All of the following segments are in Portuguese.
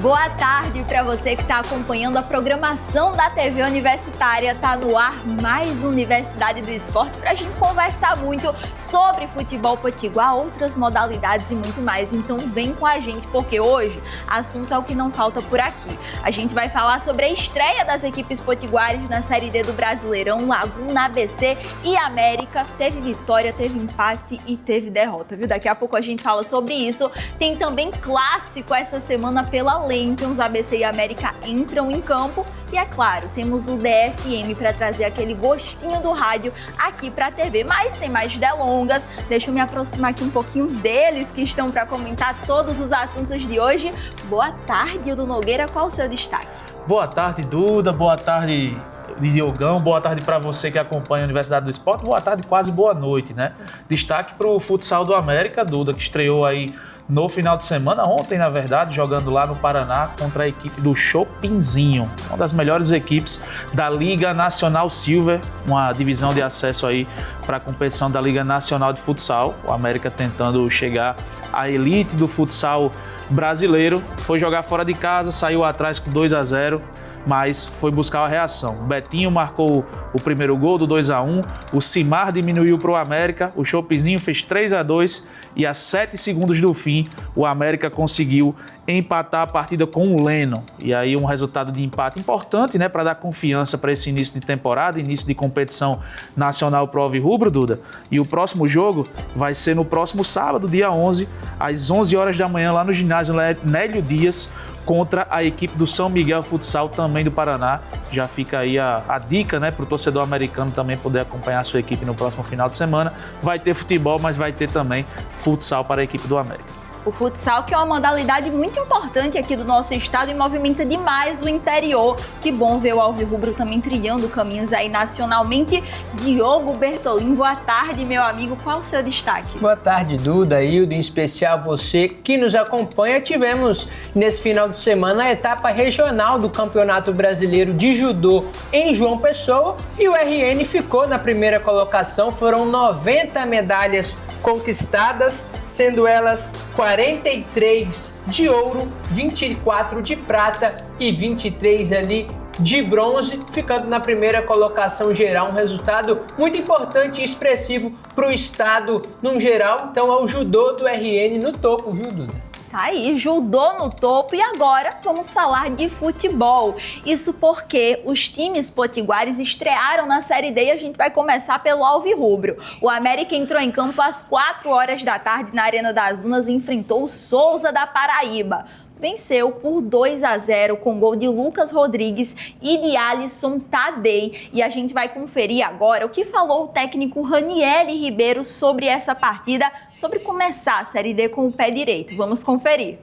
Boa tarde para você que está acompanhando a programação da TV Universitária. Está no ar mais Universidade do Esporte para a gente conversar muito sobre futebol potiguar, outras modalidades e muito mais. Então vem com a gente porque hoje assunto é o que não falta por aqui. A gente vai falar sobre a estreia das equipes potiguares na Série D do Brasileirão, Laguna, ABC e América. Teve vitória, teve empate e teve derrota, viu? Daqui a pouco a gente fala sobre isso. Tem também clássico essa semana pela Lampions, ABC e América entram em campo e, é claro, temos o DFM para trazer aquele gostinho do rádio aqui para a TV. Mas, sem mais delongas, deixa eu me aproximar aqui um pouquinho deles que estão para comentar todos os assuntos de hoje. Boa tarde, Hildo Nogueira, qual o seu destaque? Boa tarde, Duda, boa tarde, Diogão, boa tarde para você que acompanha a Universidade do Esporte, boa tarde, quase boa noite, né? Destaque para o futsal do América, Duda, que estreou aí no final de semana, ontem na verdade, jogando lá no Paraná contra a equipe do Chopinzinho, uma das melhores equipes da Liga Nacional Silver, uma divisão de acesso aí para a competição da Liga Nacional de Futsal, o América tentando chegar à elite do futsal brasileiro, foi jogar fora de casa, saiu atrás com 2-0, mas foi buscar a reação. O Betinho marcou o primeiro gol do 2-1, o Cimar diminuiu para o América, o Chopinzinho fez 3-2 e a 7 segundos do fim o América conseguiu empatar a partida com o Lennon. E aí um resultado de empate importante, né, para dar confiança para esse início de temporada, início de competição nacional pro Alvirrubro, Duda. E o próximo jogo vai ser no próximo sábado, dia 11, às 11 horas da manhã, lá no ginásio Nélio Dias, contra a equipe do São Miguel Futsal, também do Paraná. Já fica aí a dica, né, para o torcedor americano também poder acompanhar a sua equipe no próximo final de semana. Vai ter futebol, mas vai ter também futsal para a equipe do América. O futsal, que é uma modalidade muito importante aqui do nosso estado e movimenta demais o interior. Que bom ver o Alvirrubro também trilhando caminhos aí nacionalmente. Diogo Bertolin, boa tarde, meu amigo. Qual o seu destaque? Boa tarde, Duda, Hildo, em especial você que nos acompanha. Tivemos nesse final de semana a etapa regional do Campeonato Brasileiro de Judô em João Pessoa e o RN ficou na primeira colocação. Foram 90 medalhas conquistadas, sendo elas 43 de ouro, 24 de prata e 23 ali de bronze, ficando na primeira colocação geral, um resultado muito importante e expressivo para o estado no geral. Então é o judô do RN no topo, viu, Duda? Tá aí, judô no topo e agora vamos falar de futebol. Isso porque os times potiguares estrearam na Série D e a gente vai começar pelo Alvirrubro. O América entrou em campo às 4 horas da tarde na Arena das Dunas e enfrentou o Souza da Paraíba. Venceu por 2-0 com gol de Lucas Rodrigues e de Alisson Tadei. E a gente vai conferir agora o que falou o técnico Ranieri Ribeiro sobre essa partida, sobre começar a Série D com o pé direito. Vamos conferir.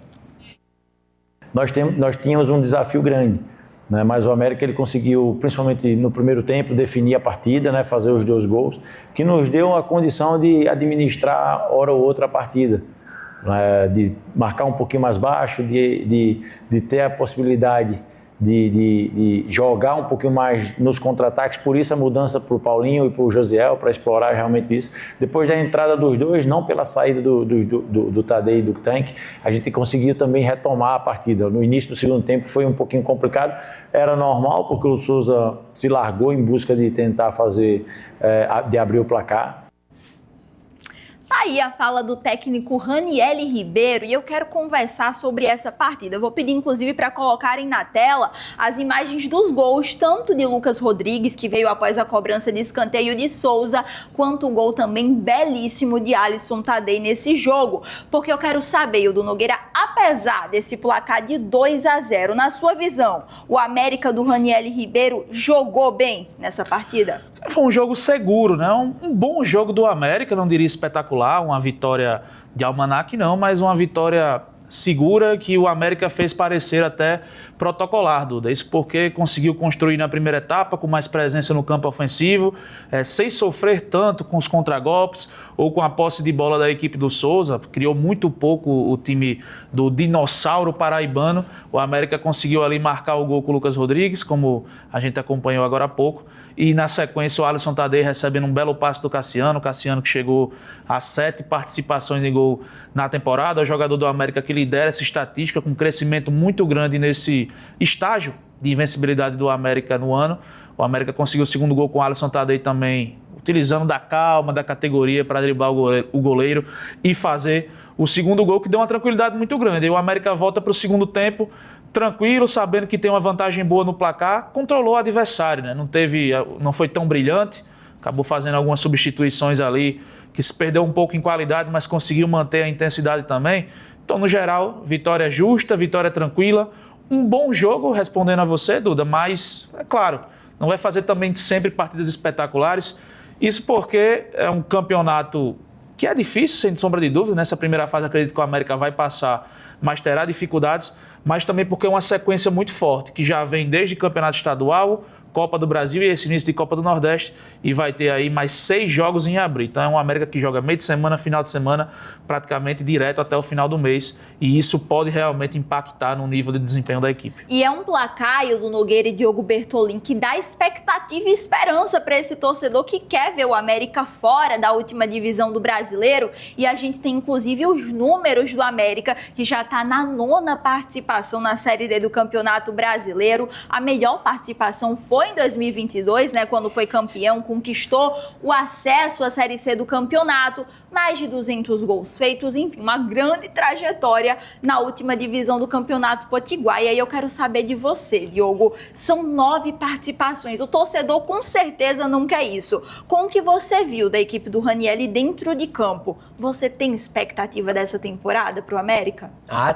Nós tínhamos um desafio grande, né? Mas o América ele conseguiu, principalmente no primeiro tempo, definir a partida, né? Fazer os 2 gols, que nos deu a condição de administrar hora ou outra a partida. De marcar um pouquinho mais baixo, de ter a possibilidade de jogar um pouquinho mais nos contra-ataques, por isso a mudança para o Paulinho e para o Josiel, para explorar realmente isso. Depois da entrada dos dois, não pela saída do Tadei e do Tanque, a gente conseguiu também retomar a partida. No início do segundo tempo foi um pouquinho complicado, era normal porque o Souza se largou em busca de tentar de abrir o placar. Tá aí a fala do técnico Ranieri Ribeiro e eu quero conversar sobre essa partida. Eu vou pedir, inclusive, para colocarem na tela as imagens dos gols, tanto de Lucas Rodrigues, que veio após a cobrança de escanteio de Souza, quanto o gol também belíssimo de Alisson Tadei nesse jogo. Porque eu quero saber, Hildo Nogueira, apesar desse placar de 2-0, na sua visão, o América do Ranieri Ribeiro jogou bem nessa partida? Foi um jogo seguro, né? Um bom jogo do América, não diria espetacular, uma vitória de almanaque não, mas uma vitória segura que o América fez parecer até protocolar, Duda. Isso porque conseguiu construir na primeira etapa com mais presença no campo ofensivo, sem sofrer tanto com os contragolpes ou com a posse de bola da equipe do Souza. Criou muito pouco o time do dinossauro paraibano. O América conseguiu ali marcar o gol com o Lucas Rodrigues, como a gente acompanhou agora há pouco. E na sequência o Alisson Tadei recebendo um belo passe do Cassiano. O Cassiano que chegou a 7 participações em gol na temporada. O jogador do América que lidera essa estatística, com um crescimento muito grande nesse estágio de invencibilidade do América no ano. O América conseguiu o segundo gol com o Alisson Tadei também, utilizando da calma, da categoria para driblar o goleiro e fazer o segundo gol, que deu uma tranquilidade muito grande. E o América volta para o segundo tempo tranquilo, sabendo que tem uma vantagem boa no placar, controlou o adversário, né? Não foi tão brilhante, acabou fazendo algumas substituições ali, que se perdeu um pouco em qualidade, mas conseguiu manter a intensidade também. Então, no geral, vitória justa, vitória tranquila, um bom jogo, respondendo a você, Duda, mas, é claro, não vai fazer também sempre partidas espetaculares, isso porque é um campeonato que é difícil, sem sombra de dúvida. Nessa primeira fase, acredito que o América vai passar, mas terá dificuldades, mas também porque é uma sequência muito forte, que já vem desde campeonato estadual, Copa do Brasil e esse início de Copa do Nordeste, e vai ter aí mais 6 jogos em abril. Então é um América que joga meio de semana, final de semana, praticamente direto até o final do mês, e isso pode realmente impactar no nível de desempenho da equipe. E é um placar, do Nogueira e Diogo Bertolin, que dá expectativa e esperança para esse torcedor que quer ver o América fora da última divisão do Brasileiro, e a gente tem inclusive os números do América, que já está na 9ª participação na Série D do Campeonato Brasileiro. A melhor participação foi em 2022, né, quando foi campeão, conquistou o acesso à Série C do campeonato, mais de 200 gols feitos, enfim, uma grande trajetória na última divisão do Campeonato Potiguar. E aí eu quero saber de você, Diogo, são 9 participações, o torcedor com certeza não quer isso. Com o que você viu da equipe do Ranieri dentro de campo, você tem expectativa dessa temporada para o América?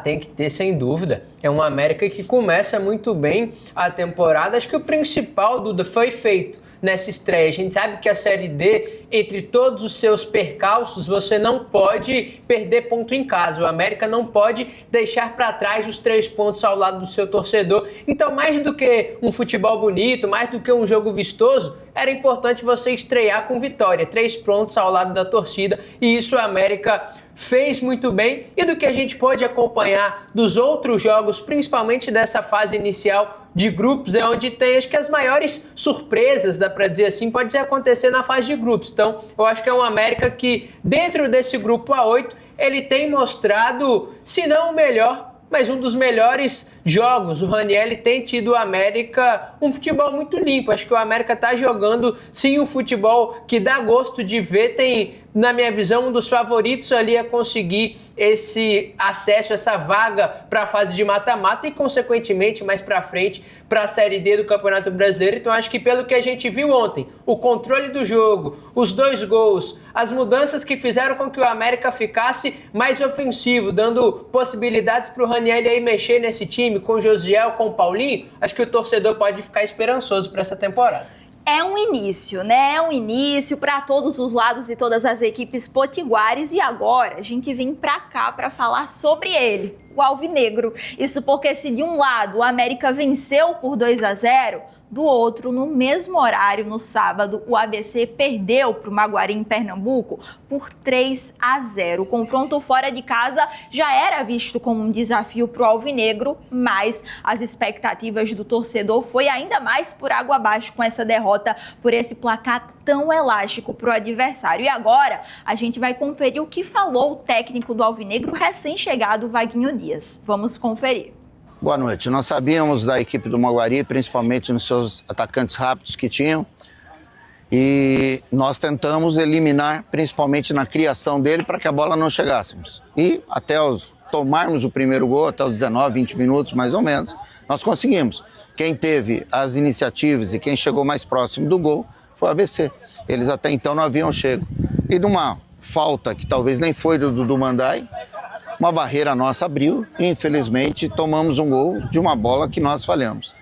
Tem que ter, sem dúvida. É um América que começa muito bem a temporada. Acho que o principal, Duda, foi feito nessa estreia. A gente sabe que a Série D, entre todos os seus percalços, você não pode perder ponto em casa. O América não pode deixar para trás os 3 pontos ao lado do seu torcedor. Então, mais do que um futebol bonito, mais do que um jogo vistoso, era importante você estrear com vitória. 3 pontos ao lado da torcida, e isso o América fez muito bem. E do que a gente pôde acompanhar dos outros jogos, principalmente dessa fase inicial de grupos, é onde tem, acho que as maiores surpresas, dá para dizer assim, pode acontecer na fase de grupos. Então, eu acho que é um América que, dentro desse grupo A8, ele tem mostrado, se não o melhor, mas um dos melhores jogos. O Ranieri tem tido o América um futebol muito limpo. Acho que o América está jogando, sim, um futebol que dá gosto de ver. Tem, na minha visão, um dos favoritos ali a conseguir esse acesso, essa vaga para a fase de mata-mata e, consequentemente, mais para frente, para a Série D do Campeonato Brasileiro. Então, acho que pelo que a gente viu ontem, o controle do jogo, os 2 gols, as mudanças que fizeram com que o América ficasse mais ofensivo, dando possibilidades para o Ranieri aí mexer nesse time, com o Josiel, com o Paulinho, acho que o torcedor pode ficar esperançoso para essa temporada. É um início, né? É um início para todos os lados e todas as equipes potiguares. E agora a gente vem para cá para falar sobre ele, o Alvinegro. Isso porque se de um lado o América venceu por 2-0, do outro, no mesmo horário, no sábado, o ABC perdeu para o Maguari, em Pernambuco, por 3-0. O confronto fora de casa já era visto como um desafio para o Alvinegro, mas as expectativas do torcedor foi ainda mais por água abaixo com essa derrota, por esse placar tão elástico para o adversário. E agora a gente vai conferir o que falou o técnico do Alvinegro, recém-chegado, Vaguinho Dias. Vamos conferir. Boa noite. Nós sabíamos da equipe do Maguari, principalmente nos seus atacantes rápidos que tinham, e nós tentamos eliminar, principalmente na criação dele, para que a bola não chegássemos. E até tomarmos o primeiro gol, até os 19, 20 minutos mais ou menos, nós conseguimos. Quem teve as iniciativas e quem chegou mais próximo do gol foi o ABC. Eles até então não haviam chego. E numa falta que talvez nem foi do Dudu Mandai, uma barreira nossa abriu e, infelizmente, tomamos um gol de uma bola que nós falhamos.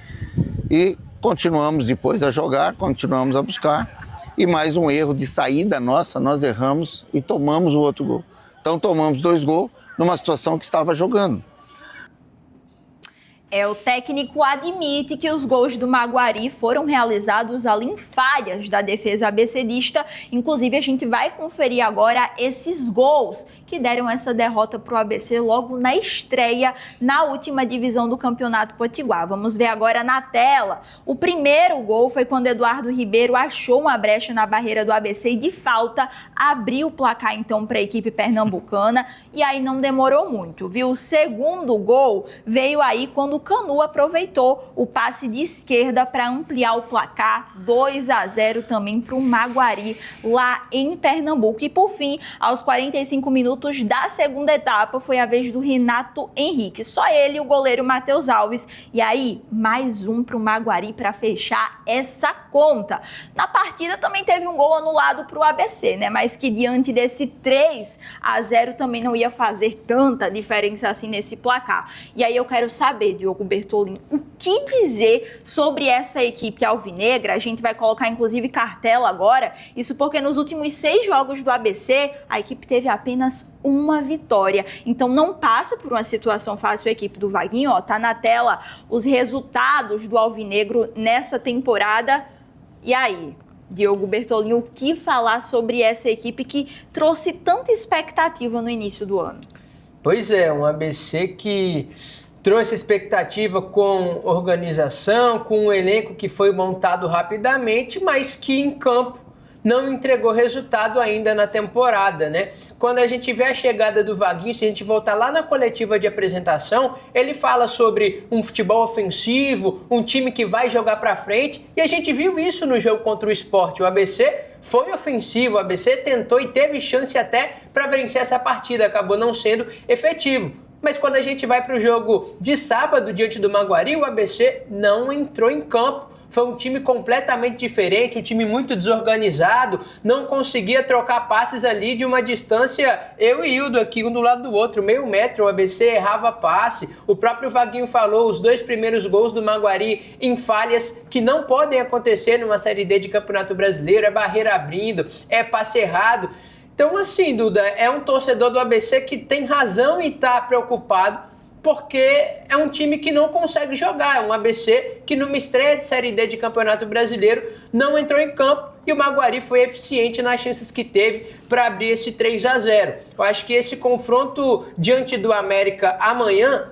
E continuamos depois a jogar, continuamos a buscar, e mais um erro de saída nossa, nós erramos e tomamos o outro gol. Então tomamos 2 gols numa situação que estava jogando. O técnico admite que os gols do Maguari foram realizados ali em falhas da defesa abecedista. Inclusive, a gente vai conferir agora esses gols que deram essa derrota para o ABC logo na estreia na última divisão do Campeonato Potiguar. Vamos ver agora na tela. O primeiro gol foi quando Eduardo Ribeiro achou uma brecha na barreira do ABC e, de falta, abriu o placar então para a equipe pernambucana. E aí não demorou muito, viu? O segundo gol veio aí quando o Canu aproveitou o passe de esquerda para ampliar o placar, 2-0 também para o Maguari lá em Pernambuco. E por fim, aos 45 minutos da segunda etapa, foi a vez do Renato Henrique. Só ele e o goleiro Matheus Alves. E aí, mais um para o Maguari para fechar essa conta. Na partida também teve um gol anulado para o ABC, né? Mas que diante desse 3-0 também não ia fazer tanta diferença assim nesse placar. E aí eu quero saber, Diogo Bertolini, o que dizer sobre essa equipe alvinegra? A gente vai colocar, inclusive, cartela agora. Isso porque nos últimos 6 jogos do ABC, a equipe teve apenas uma vitória. Então, não passa por uma situação fácil a equipe do Vaguinho. Ó, tá na tela os resultados do alvinegro nessa temporada. E aí, Diogo Bertolini, o que falar sobre essa equipe que trouxe tanta expectativa no início do ano? Pois é, um ABC que trouxe expectativa com organização, com um elenco que foi montado rapidamente, mas que em campo não entregou resultado ainda na temporada, né? Quando a gente vê a chegada do Vaguinho, se a gente voltar lá na coletiva de apresentação, ele fala sobre um futebol ofensivo, um time que vai jogar pra frente, e a gente viu isso no jogo contra o Sport. O ABC foi ofensivo, o ABC tentou e teve chance até para vencer essa partida, acabou não sendo efetivo. Mas quando a gente vai para o jogo de sábado diante do Maguari, o ABC não entrou em campo. Foi um time completamente diferente, um time muito desorganizado, não conseguia trocar passes ali de uma distância, eu e Hildo aqui, um do lado do outro, meio metro, o ABC errava passe. O próprio Vaguinho falou, os 2 primeiros gols do Maguari em falhas que não podem acontecer numa Série D de Campeonato Brasileiro, é barreira abrindo, é passe errado. Então, assim, Duda, é um torcedor do ABC que tem razão em estar preocupado, porque é um time que não consegue jogar, é um ABC que numa estreia de Série D de Campeonato Brasileiro não entrou em campo e o Maguari foi eficiente nas chances que teve para abrir esse 3-0. Eu acho que esse confronto diante do América amanhã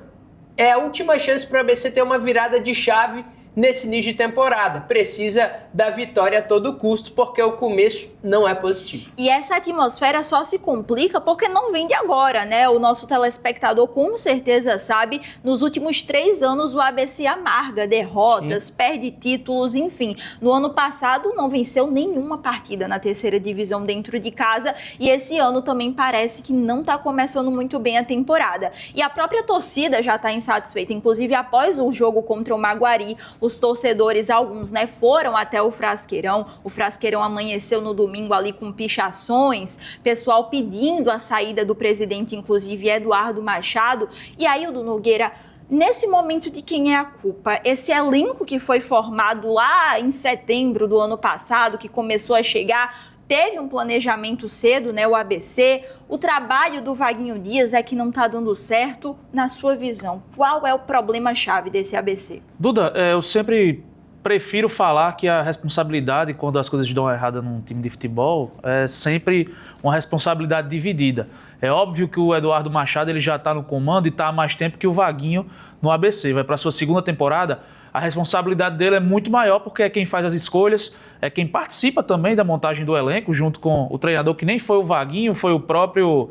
é a última chance para o ABC ter uma virada de chave nesse início de temporada. Precisa da vitória a todo custo, porque o começo não é positivo. E essa atmosfera só se complica porque não vem de agora, né? O nosso telespectador com certeza sabe, nos últimos 3 anos o ABC amarga derrotas, perde títulos, enfim. No ano passado não venceu nenhuma partida na 3ª divisão dentro de casa e esse ano também parece que não está começando muito bem a temporada. E a própria torcida já está insatisfeita, inclusive após o jogo contra o Maguari, os torcedores, alguns, né, foram até o Frasqueirão. O Frasqueirão amanheceu no domingo ali com pichações, pessoal pedindo a saída do presidente, inclusive Eduardo Machado. E aí, Hildo Nogueira, nesse momento de quem é a culpa? Esse elenco que foi formado lá em setembro do ano passado, que começou a chegar, teve um planejamento cedo, né, o ABC. O trabalho do Vaguinho Dias é que não está dando certo. Na sua visão, qual é o problema-chave desse ABC? Duda, eu sempre prefiro falar que a responsabilidade, quando as coisas dão errada num time de futebol, é sempre uma responsabilidade dividida. É óbvio que o Eduardo Machado ele já está no comando e está há mais tempo que o Vaguinho no ABC. Vai para a sua 2ª temporada. A responsabilidade dele é muito maior porque é quem faz as escolhas, é quem participa também da montagem do elenco, junto com o treinador, que nem foi o Vaguinho, foi o próprio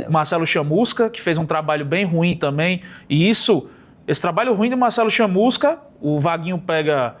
Marcelo Chamusca, que fez um trabalho bem ruim também. E esse trabalho ruim do Marcelo Chamusca, o Vaguinho pega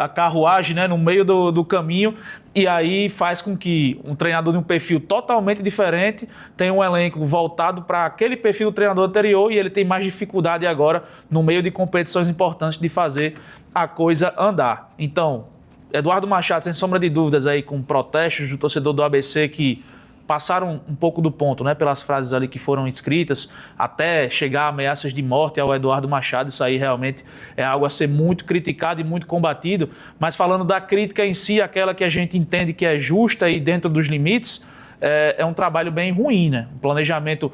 a carruagem, né, no meio do caminho e aí faz com que um treinador de um perfil totalmente diferente tenha um elenco voltado para aquele perfil do treinador anterior e ele tem mais dificuldade agora no meio de competições importantes de fazer a coisa andar. Então, Eduardo Machado, sem sombra de dúvidas, aí com protestos do torcedor do ABC que passaram um pouco do ponto, né, pelas frases ali que foram escritas, até chegar a ameaças de morte ao Eduardo Machado. Isso aí realmente é algo a ser muito criticado e muito combatido. Mas falando da crítica em si, aquela que a gente entende que é justa e dentro dos limites, é um trabalho bem ruim, né? Um planejamento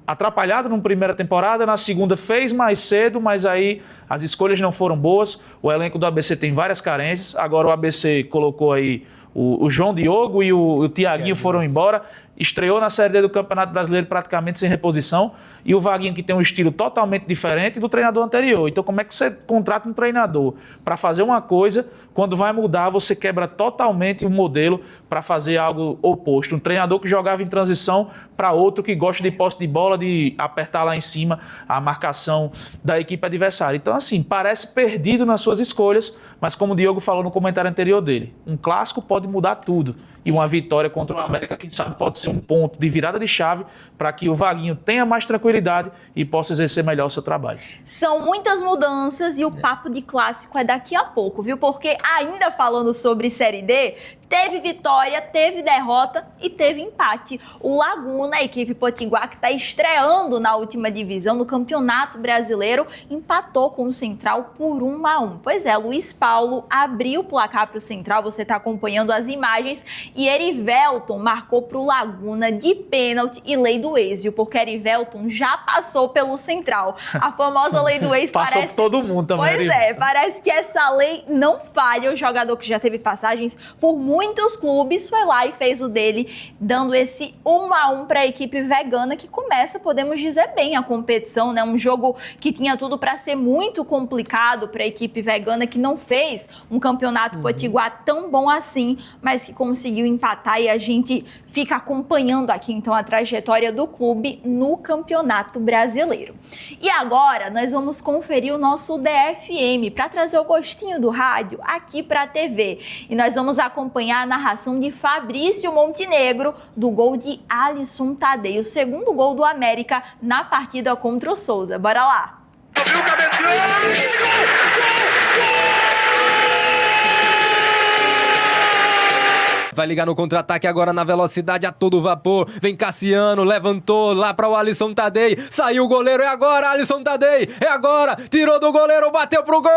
atrapalhado na primeira temporada, na segunda fez mais cedo, mas aí as escolhas não foram boas. O elenco do ABC tem várias carências. Agora o ABC colocou aí o João Diogo e o Thiaguinho foram embora. Estreou na Série D do Campeonato Brasileiro praticamente sem reposição. E o Vaguinho, que tem um estilo totalmente diferente do treinador anterior. Então, como é que você contrata um treinador para fazer uma coisa, quando vai mudar, você quebra totalmente o modelo para fazer algo oposto? Um treinador que jogava em transição para outro que gosta de posse de bola, de apertar lá em cima a marcação da equipe adversária. Então, assim, parece perdido nas suas escolhas, mas como o Diogo falou no comentário anterior dele, um clássico pode mudar tudo. E uma vitória contra o América, quem sabe, pode ser um ponto de virada de chave para que o Vaguinho tenha mais tranquilidade e possa exercer melhor o seu trabalho. São muitas mudanças e o papo de clássico é daqui a pouco, viu? Porque ainda falando sobre Série D, teve vitória, teve derrota e teve empate. O Laguna, a equipe potiguar que está estreando na última divisão do Campeonato Brasileiro, empatou com o Central por 1-1. Pois é, Luiz Paulo abriu o placar para o Central, você está acompanhando as imagens, e Erivelton marcou para o Laguna de pênalti e lei do ex, viu? Porque Erivelton já passou pelo Central. A famosa lei do ex Passou parece... todo mundo também. Pois é, parece que essa lei não falha. O jogador que já teve passagens por muitos clubes foi lá e fez o dele, dando esse 1-1 para a equipe vegana, que começa, podemos dizer, bem a competição, né? Um jogo que tinha tudo para ser muito complicado para a equipe vegana, que não fez um campeonato potiguar tão bom assim, mas que conseguiu empatar, e a gente fica acompanhando aqui então a trajetória do clube no Campeonato Brasileiro. E agora nós vamos conferir o nosso DFM para trazer o gostinho do rádio aqui para a TV. E nós vamos acompanhar a narração de Fabrício Montenegro do gol de Alisson Tadei, o segundo gol do América na partida contra o Souza. Bora lá! Vai ligar no contra-ataque agora na velocidade a todo vapor. Vem Cassiano, levantou lá para o Alisson Tadei. Saiu o goleiro, é agora, Alisson Tadei. É agora, tirou do goleiro, bateu pro gol!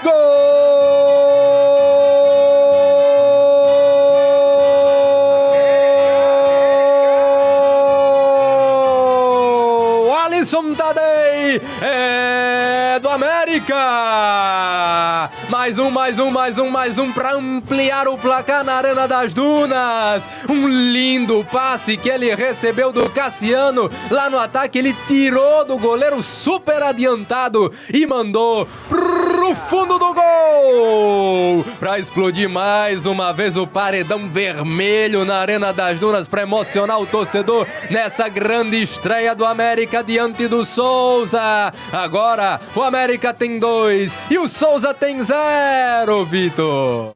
Gol! Alisson Tadei é do América! Mais um para ampliar o placar na Arena das Dunas. Um lindo passe que ele recebeu do Cassiano. Lá no ataque ele tirou do goleiro super adiantado e mandou pro fundo do gol. Para explodir mais uma vez o paredão vermelho na Arena das Dunas, para emocionar o torcedor nessa grande estreia do América diante do Souza. Agora o América tem 2 e o Souza tem 0, Vitor.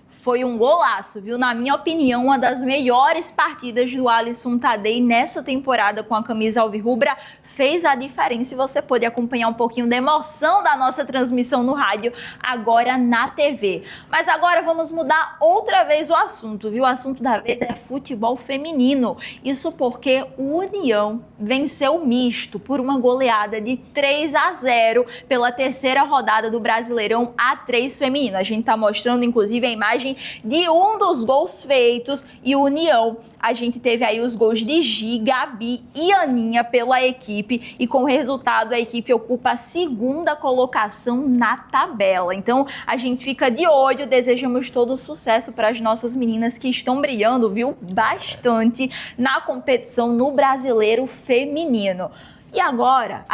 Foi um golaço, viu? Na minha opinião, uma das melhores partidas do Alisson Tadei nessa temporada com a camisa alvirrubra. Fez a diferença e você pôde acompanhar um pouquinho da emoção da nossa transmissão no rádio, agora na TV. Mas agora vamos mudar outra vez o assunto, viu? O assunto da vez é futebol feminino. Isso porque o União venceu o misto por uma goleada de 3-0 pela terceira rodada do Brasileirão A3 feminino. A gente tá mostrando, inclusive, a imagem de um dos gols feitos, e o União, a gente teve aí os gols de Gi, Gabi e Aninha pela equipe, e com o resultado a equipe ocupa a segunda colocação na tabela. Então a gente fica de olho, desejamos todo sucesso para as nossas meninas que estão brilhando, viu, bastante na competição no Brasileiro Feminino. E agora,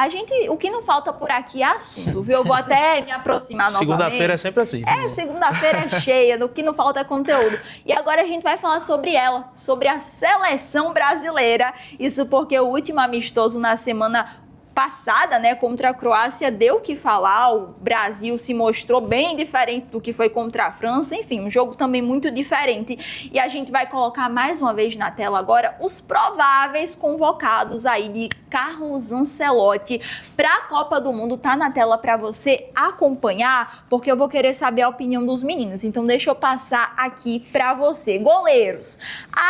o que não falta por aqui é assunto, viu? Eu vou até me aproximar novamente. Segunda-feira é sempre assim. Segunda-feira é cheia, do que não falta é conteúdo. E agora a gente vai falar sobre ela, sobre a seleção brasileira. Isso porque o último amistoso na semana passada, né, contra a Croácia, deu o que falar. O Brasil se mostrou bem diferente do que foi contra a França. Enfim, um jogo também muito diferente. E a gente vai colocar mais uma vez na tela agora os prováveis convocados aí de Carlos Ancelotti para a Copa do Mundo. Tá na tela para você acompanhar, porque eu vou querer saber a opinião dos meninos. Então deixa eu passar aqui para você. Goleiros: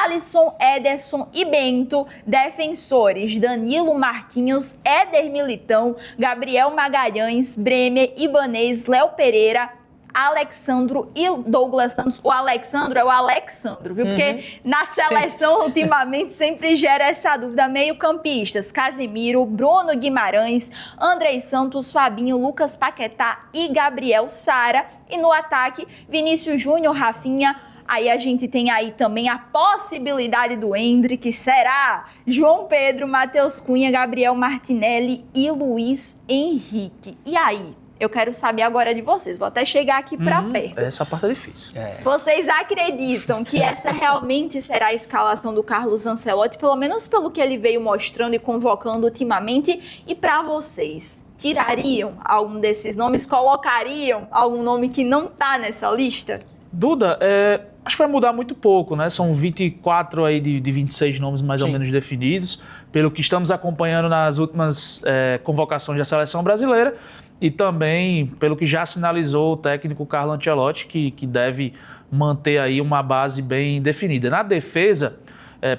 Alisson, Ederson e Bento. Defensores: Danilo, Marquinhos, Éder Militão, Gabriel Magalhães, Bremer, Ibanez, Léo Pereira. Alexandro e Douglas Santos. O Alexandro é o Alexandro, viu? Porque na seleção, ultimamente, sempre gera essa dúvida. Meio-campistas, Casemiro, Bruno Guimarães, Andrei Santos, Fabinho, Lucas Paquetá e Gabriel Sara. E no ataque, Vinícius Júnior, Rafinha. Aí a gente tem aí também a possibilidade do Endrick, que será João Pedro, Matheus Cunha, Gabriel Martinelli e Luiz Henrique. E aí? Eu quero saber agora de vocês. Vou até chegar aqui para perto. Essa parte é difícil. Vocês acreditam que essa realmente será a escalação do Carlos Ancelotti, pelo menos pelo que ele veio mostrando e convocando ultimamente? E para vocês, tirariam algum desses nomes? Colocariam algum nome que não está nessa lista? Duda, acho que vai mudar muito pouco, né? São 24 aí de 26 nomes mais ou menos definidos, pelo que estamos acompanhando nas últimas convocações da seleção brasileira e também pelo que já sinalizou o técnico Carlo Ancelotti, que deve manter aí uma base bem definida. Na defesa,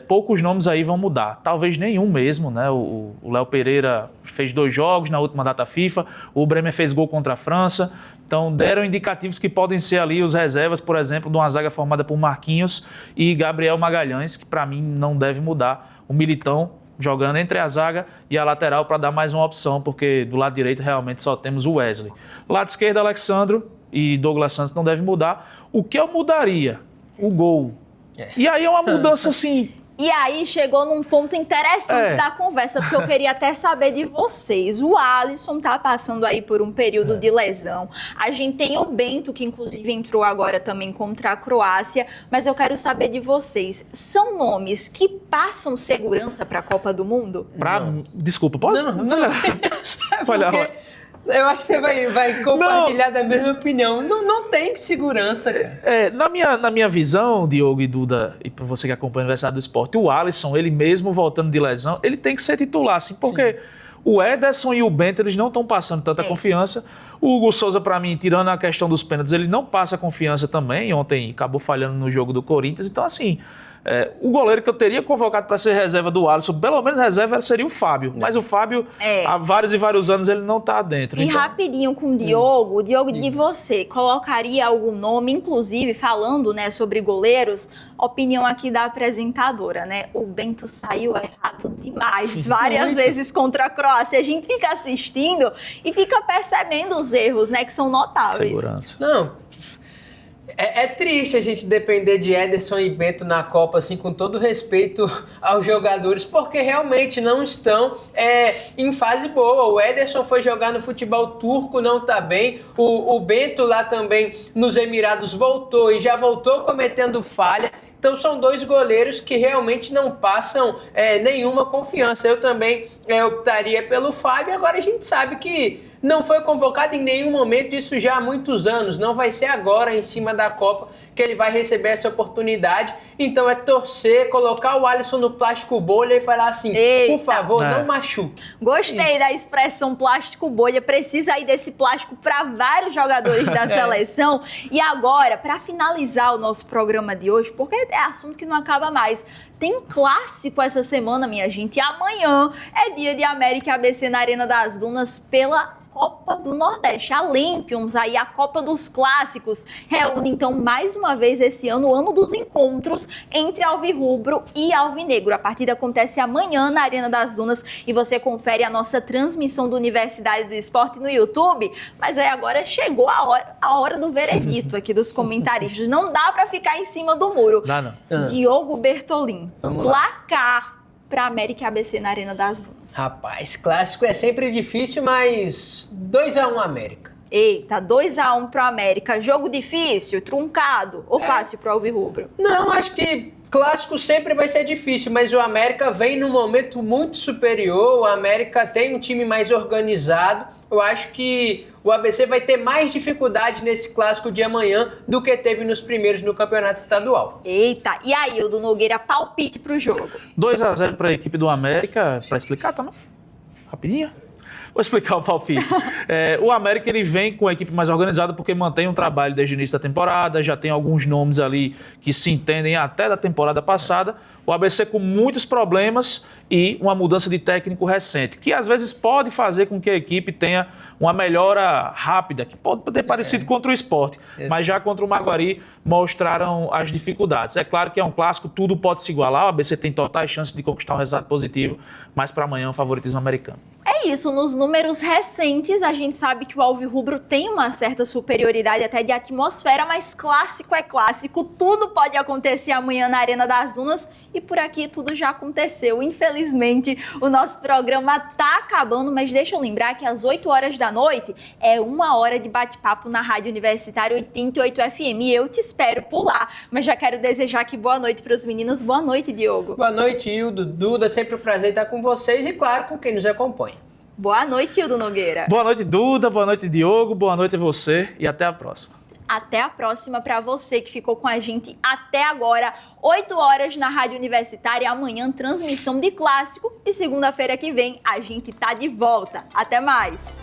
poucos nomes aí vão mudar, talvez nenhum mesmo, né? O Léo Pereira fez 2 jogos na última data FIFA, o Bremer fez gol contra a França, então deram indicativos que podem ser ali os reservas, por exemplo, de uma zaga formada por Marquinhos e Gabriel Magalhães, que para mim não deve mudar. O Militão jogando entre a zaga e a lateral para dar mais uma opção, porque do lado direito realmente só temos o Wesley. Lado esquerdo, Alexandro e Douglas Santos não deve mudar. O que eu mudaria? O gol. E aí é uma mudança assim... E aí chegou num ponto interessante da conversa, porque eu queria até saber de vocês. O Alisson tá passando aí por um período de lesão. A gente tem o Bento, que inclusive entrou agora também contra a Croácia. Mas eu quero saber de vocês. São nomes que passam segurança para a Copa do Mundo? Desculpa, pode? Não. Eu acho que você vai compartilhar da mesma opinião. Não tem segurança, cara. Na minha visão, Diogo e Duda, e para você que acompanha a Universidade do Esporte, o Alisson, ele mesmo voltando de lesão, ele tem que ser titular, assim, porque o Ederson e o Bento, eles não estão passando tanta confiança. O Hugo Souza, para mim, tirando a questão dos pênaltis, ele não passa confiança também. Ontem acabou falhando no jogo do Corinthians. Então, assim, o goleiro que eu teria convocado para ser reserva do Alisson, pelo menos reserva, seria o Fábio. Mas o Fábio, há vários e vários anos, ele não está dentro. E rapidinho com o Diogo. Diogo, de você, colocaria algum nome, inclusive, falando, né, sobre goleiros, opinião aqui da apresentadora, né? O Bento saiu errado demais, várias vezes contra a Croácia. A gente fica assistindo e fica percebendo os erros, né, que são notáveis. Segurança. Não, é triste a gente depender de Ederson e Bento na Copa, assim, com todo respeito aos jogadores, porque realmente não estão em fase boa. O Ederson foi jogar no futebol turco, não tá bem. O Bento lá também nos Emirados voltou e já voltou cometendo falha. Então são 2 goleiros que realmente não passam nenhuma confiança. Eu também optaria pelo Fábio. Agora a gente sabe que não foi convocado em nenhum momento, isso já há muitos anos. Não vai ser agora, em cima da Copa, que ele vai receber essa oportunidade. Então é torcer, colocar o Alisson no plástico bolha e falar assim, por favor, não machuque. Gostei da expressão plástico bolha. Precisa aí desse plástico para vários jogadores da seleção. E agora, para finalizar o nosso programa de hoje, porque é assunto que não acaba mais, tem um clássico essa semana, minha gente. E amanhã é dia de América e ABC na Arena das Dunas pela Copa do Nordeste, a Lampions, aí a Copa dos Clássicos, reúne então mais uma vez esse ano, o ano dos encontros entre alvirrubro e alvinegro. A partida acontece amanhã na Arena das Dunas e você confere a nossa transmissão do Universidade do Esporte no YouTube, mas aí agora chegou a hora do veredito aqui dos comentaristas. Não dá pra ficar em cima do muro. Dá não. Diogo Bertolin, placar para América e ABC na Arena das Dunas. Rapaz, clássico é sempre difícil, mas 2-1 América. Eita, 2-1 pro América. Jogo difícil, truncado ou fácil pro alvirrubro? Não, acho que clássico sempre vai ser difícil, mas o América vem num momento muito superior. O América tem um time mais organizado. Eu acho que o ABC vai ter mais dificuldade nesse clássico de amanhã do que teve nos primeiros no campeonato estadual. Eita, e aí, o do Nogueira, palpite pro jogo? 2-0 para a equipe do América, para explicar também, rapidinho. Vou explicar o palpite. O América ele vem com a equipe mais organizada porque mantém um trabalho desde o início da temporada, já tem alguns nomes ali que se entendem até da temporada passada. O ABC com muitos problemas e uma mudança de técnico recente, que às vezes pode fazer com que a equipe tenha uma melhora rápida, que pode ter parecido contra o Sport, mas já contra o Maguari mostraram as dificuldades. É claro que é um clássico, tudo pode se igualar, o ABC tem totais chances de conquistar um resultado positivo, mas para amanhã é um favoritismo americano. É isso, nos números recentes a gente sabe que o alvirrubro tem uma certa superioridade até de atmosfera, mas clássico é clássico, tudo pode acontecer amanhã na Arena das Dunas e por aqui tudo já aconteceu. Infelizmente o nosso programa tá acabando, mas deixa eu lembrar que às 8 horas da noite é 1 hora de bate-papo na Rádio Universitária 88 FM e eu te espero por lá, mas já quero desejar aqui boa noite para os meninos. Boa noite, Diogo. Boa noite, Hildo, Duda, sempre um prazer estar com vocês e claro, com quem nos acompanha. Boa noite, Hildo Nogueira. Boa noite, Duda. Boa noite, Diogo. Boa noite a você e até a próxima. Até a próxima para você que ficou com a gente até agora. 8 horas na Rádio Universitária. Amanhã, transmissão de clássico. E segunda-feira que vem, a gente tá de volta. Até mais.